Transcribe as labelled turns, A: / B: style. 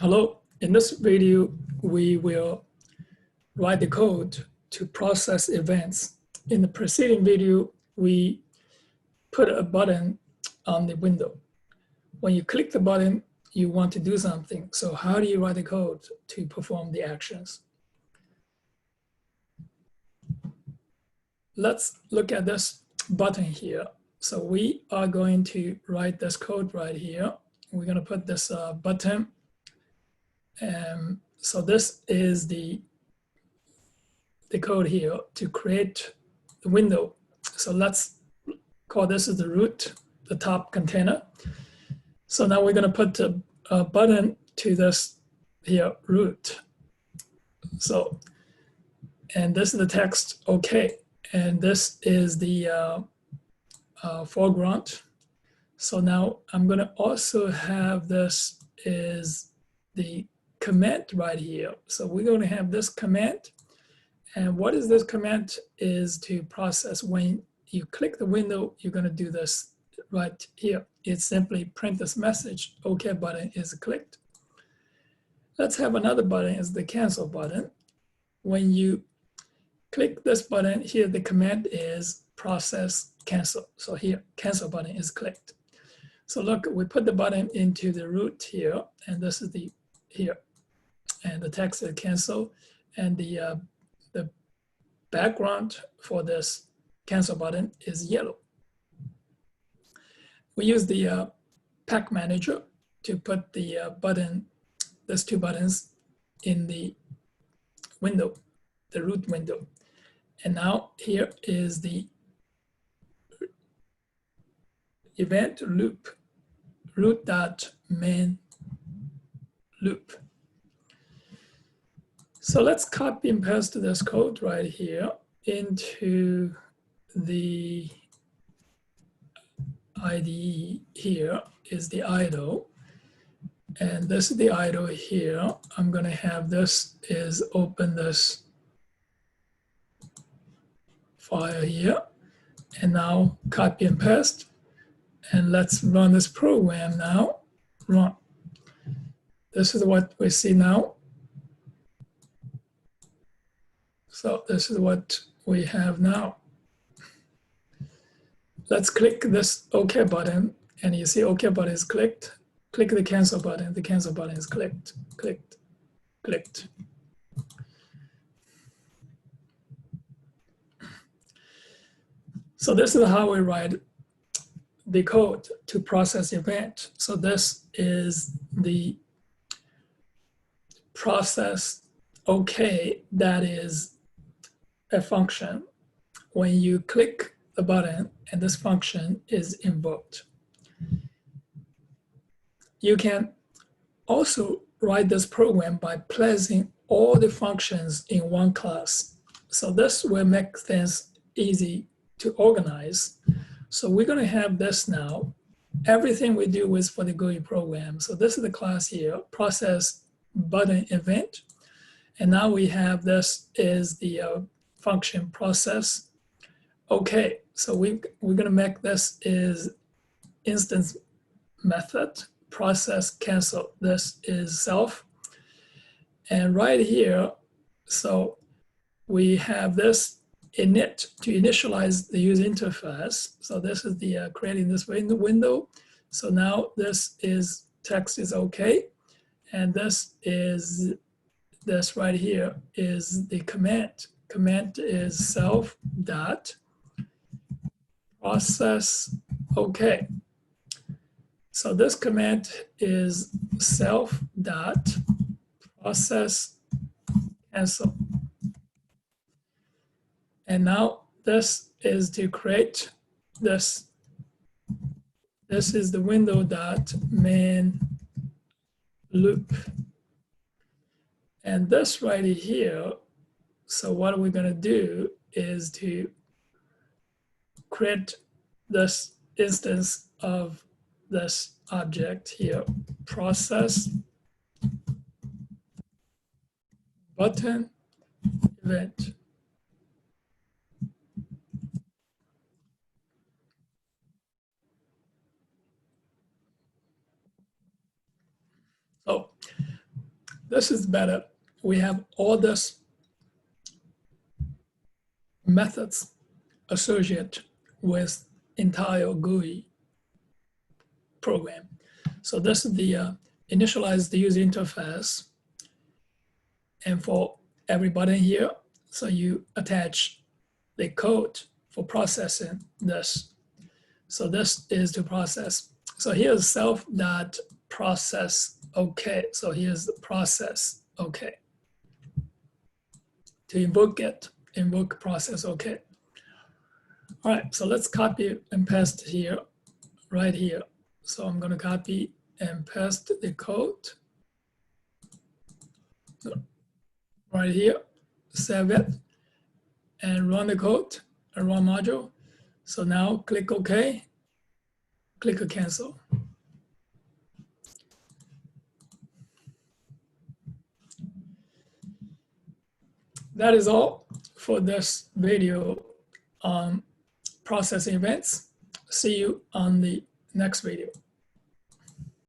A: Hello, in this video, we will write the code to process events. In the preceding video, we put a button on the window. When you click the button, you want to do something. So how do you write the code to perform the actions? Let's look at this button here. So we are going to write this code right here. We're going to put this button. So this is the code here to create the window. So let's call this as the root, the top container. So now we're going to put a button to this here root. So, and this is the text OK. And this is the foreground. So now I'm going to also have this is the command right here. So we're going to have this command. And what is this command is to process when you click the window, you're going to do this right here. It's simply print this message, OK button is clicked. Let's have another button is the cancel button. When you click this button here, the command is process cancel. So here, cancel button is clicked. So look, we put the button into the root here, and this is the here, and the text is cancel, and the background for this cancel button is yellow. We use the pack manager to put the button, these two buttons in the window, the root window. And now here is the event loop, root.main loop. So let's copy and paste this code right here into the IDE. Here is the idle. And this is the idle here. I'm going to have this is open this file here. And now copy and paste. And let's run this program now. Run. This is what we see now. So this is what we have now. Let's click this OK button, and you see OK button is clicked. Click the cancel button. The cancel button is clicked, clicked, clicked. So this is how we write the code to process event. So this is the process OK that is a function. When you click the button and this function is invoked. You can also write this program by placing all the functions in one class. So this will make things easy to organize. So we're going to have this now. Everything we do is for the GUI program. So this is the class here, process button event. And now we have this is the function process. Okay, so we're going to make this is instance method, process cancel. This is self. And right here, so we have this init to initialize the user interface. So this is the creating this window. So now this is text is okay. And this is this right here is the command. Command is self dot process okay. So this command is self dot process cancel. And now this is to create this. This is the window dot main loop. And this right here, so what we're going to do is to create this instance of this object here, process button event. So this is better. We have all this methods associated with entire GUI program. So this is the initialize the user interface. And for every button here, so you attach the code for processing this. So this is to process. So here's self.process OK. So here's the process OK. To invoke it, invoke process OK. All right, so let's copy and paste here, right here. So I'm going to copy and paste the code right here, save it, and run the code, and run module. So now click OK, click cancel. That is all for this video on processing events. See you on the next video.